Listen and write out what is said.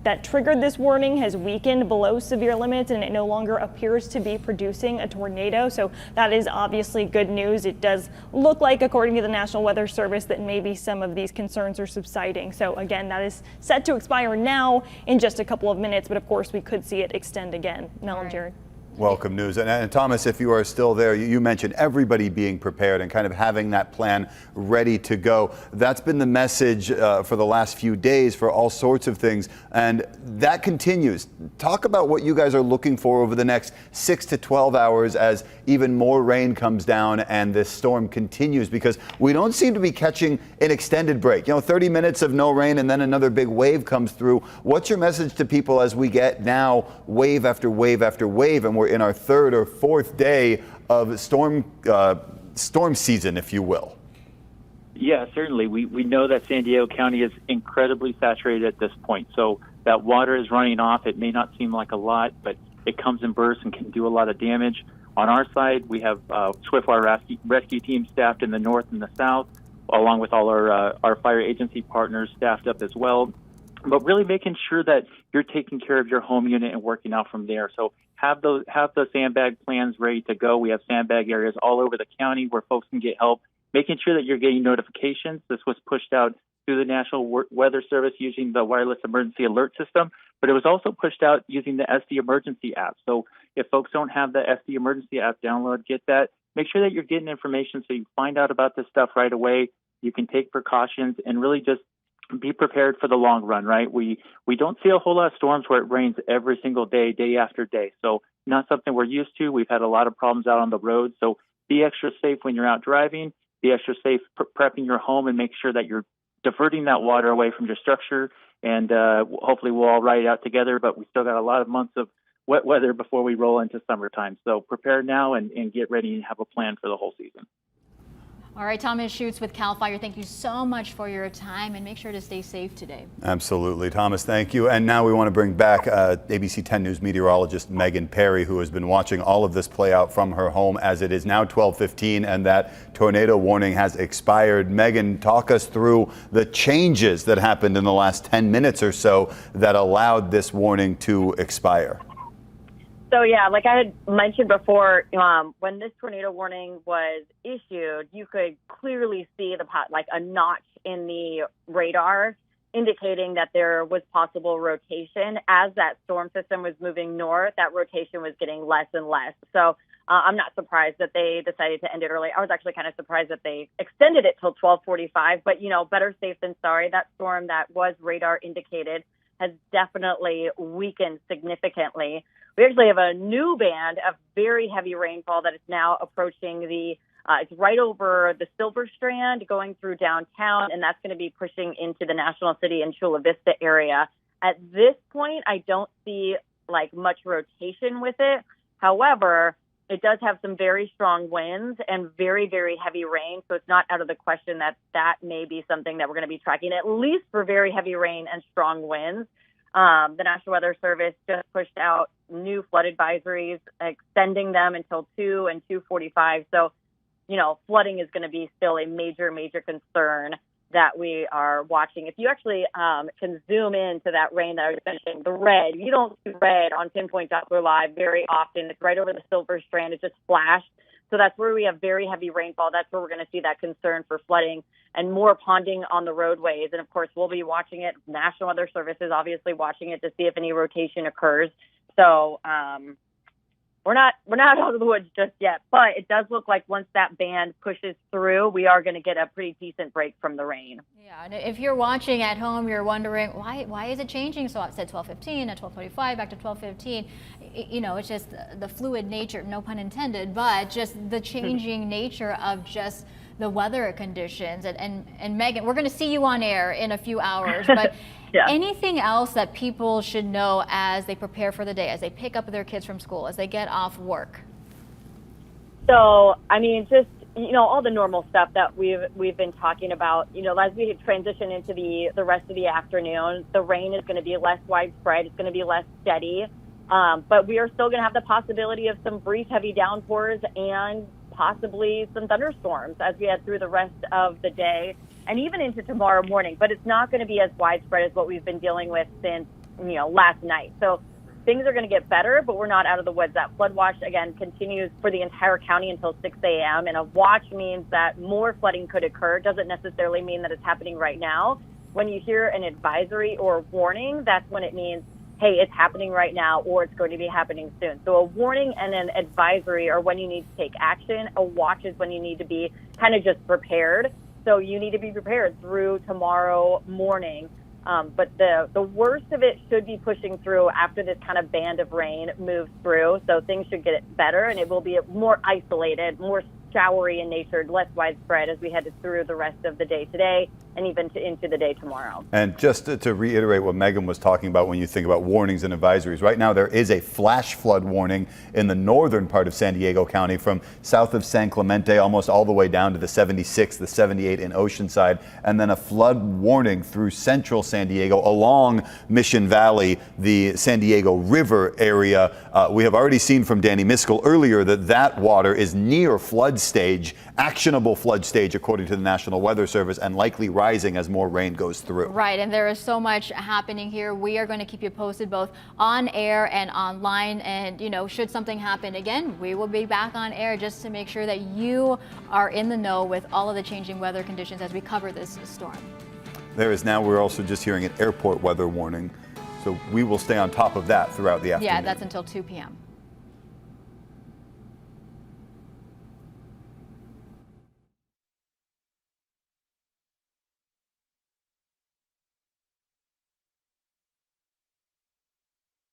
that triggered this warning has weakened below severe limits, and it no longer appears to be producing a tornado. So that is obviously good news. It does look like, according to the National Weather Service, that maybe some of these concerns are subsiding. So again, that is set to expire now in just a couple of minutes, but of course we could see it extend again. Mel and Jared. Welcome news. And Thomas, if you are still there, you mentioned everybody being prepared and kind of having that plan ready to go. That's been the message for the last few days for all sorts of things, and that continues. Talk about what you guys are looking for over the next 6 to 12 hours as even more rain comes down and this storm continues, because we don't seem to be catching an extended break. 30 minutes of no rain and then another big wave comes through. What's your message to people as we get now wave after wave after wave, and we're in our third or fourth day of storm season, if you will? Yeah, certainly. We know that San Diego County is incredibly saturated at this point. So that water is running off. It may not seem like a lot, but it comes in bursts and can do a lot of damage. On our side, we have Swiftwater rescue teams staffed in the north and the south, along with all our fire agency partners staffed up as well. But really making sure that you're taking care of your home unit and working out from there. So have the sandbag plans ready to go. We have sandbag areas all over the county where folks can get help. Making sure that you're getting notifications. This was pushed out through the National Weather Service using the wireless emergency alert system, but it was also pushed out using the SD Emergency app. So if folks don't have the SD Emergency app download, get that. Make sure that you're getting information so you find out about this stuff right away. You can take precautions and really just be prepared for the long run, right? We don't see a whole lot of storms where it rains every single day, day after day. So not something we're used to. We've had a lot of problems out on the road. So be extra safe when you're out driving. Be extra safe prepping your home, and make sure that you're diverting that water away from your structure. And hopefully we'll all ride it out together. But we still got a lot of months of wet weather before we roll into summertime. So prepare now and get ready and have a plan for the whole season. All right, Thomas Schutz with CAL FIRE, thank you so much for your time, and make sure to stay safe today. Absolutely, Thomas, thank you. And now we want to bring back ABC 10 News meteorologist Megan Perry, who has been watching all of this play out from her home as it is now 12:15 and that tornado warning has expired. Megan, talk us through the changes that happened in the last 10 minutes or so that allowed this warning to expire. So yeah, like I had mentioned before, when this tornado warning was issued, you could clearly see a notch in the radar indicating that there was possible rotation. As that storm system was moving north, that rotation was getting less and less. So I'm not surprised that they decided to end it early. I was actually kind of surprised that they extended it till 12:45, but better safe than sorry. That storm that was radar indicated has definitely weakened significantly. We actually have a new band of very heavy rainfall that is now approaching it's right over the Silver Strand, going through downtown, and that's going to be pushing into the National City and Chula Vista area. At this point, I don't see much rotation with it. However, it does have some very strong winds and very, very heavy rain, so it's not out of the question that may be something that we're going to be tracking, at least for very heavy rain and strong winds. The National Weather Service just pushed out new flood advisories, extending them until 2 and 2:45. So, flooding is going to be still a major, major concern that we are watching. If you actually can zoom in to that rain that I was mentioning, the red, you don't see red on Pinpoint Doppler Live very often. It's right over the Silver Strand. It just flashed. So that's where we have very heavy rainfall. That's where we're going to see that concern for flooding and more ponding on the roadways. And of course, we'll be watching it. National Weather Service is obviously watching it to see if any rotation occurs. So we're not out of the woods just yet, but it does look like once that band pushes through, we are going to get a pretty decent break from the rain. Yeah, and if you're watching at home, you're wondering why is it changing? So it said 12:15 at 12:45 back to 12:15. It's just the fluid nature, no pun intended, but just the changing nature of just the weather conditions. And Megan, we're going to see you on air in a few hours, but yeah. Anything else that people should know as they prepare for the day, as they pick up their kids from school, as they get off work? So, just, all the normal stuff that we've been talking about, as we transition into the rest of the afternoon, the rain is going to be less widespread. It's going to be less steady. But we are still going to have the possibility of some brief heavy downpours and possibly some thunderstorms as we head through the rest of the day and even into tomorrow morning. But it's not going to be as widespread as what we've been dealing with since last night. So things are going to get better, but we're not out of the woods. That flood watch, again, continues for the entire county until 6 a.m. And a watch means that more flooding could occur. Doesn't necessarily mean that it's happening right now. When you hear an advisory or a warning, that's when it means, hey, it's happening right now or it's going to be happening soon. So a warning and an advisory are when you need to take action. A watch is when you need to be kind of just prepared. So you need to be prepared through tomorrow morning. But the worst of it should be pushing through after this kind of band of rain moves through. So things should get better, and it will be more isolated, more showery in nature, less widespread as we head through the rest of the day today and even into the day tomorrow. And just to reiterate what Megan was talking about when you think about warnings and advisories, right now there is a flash flood warning in the northern part of San Diego County from south of San Clemente almost all the way down to the 76, the 78 in Oceanside, and then a flood warning through central San Diego along Mission Valley, the San Diego River area. We have already seen from Danny Miskell earlier that water is near flood stage, actionable flood stage according to the National Weather Service, and likely rising as more rain goes through. Right, and there is so much happening here. We are going to keep you posted both on air and online, and should something happen again, we will be back on air just to make sure that you are in the know with all of the changing weather conditions as we cover this storm. We're also just hearing an airport weather warning, so we will stay on top of that throughout the afternoon. Yeah, that's until 2 p.m.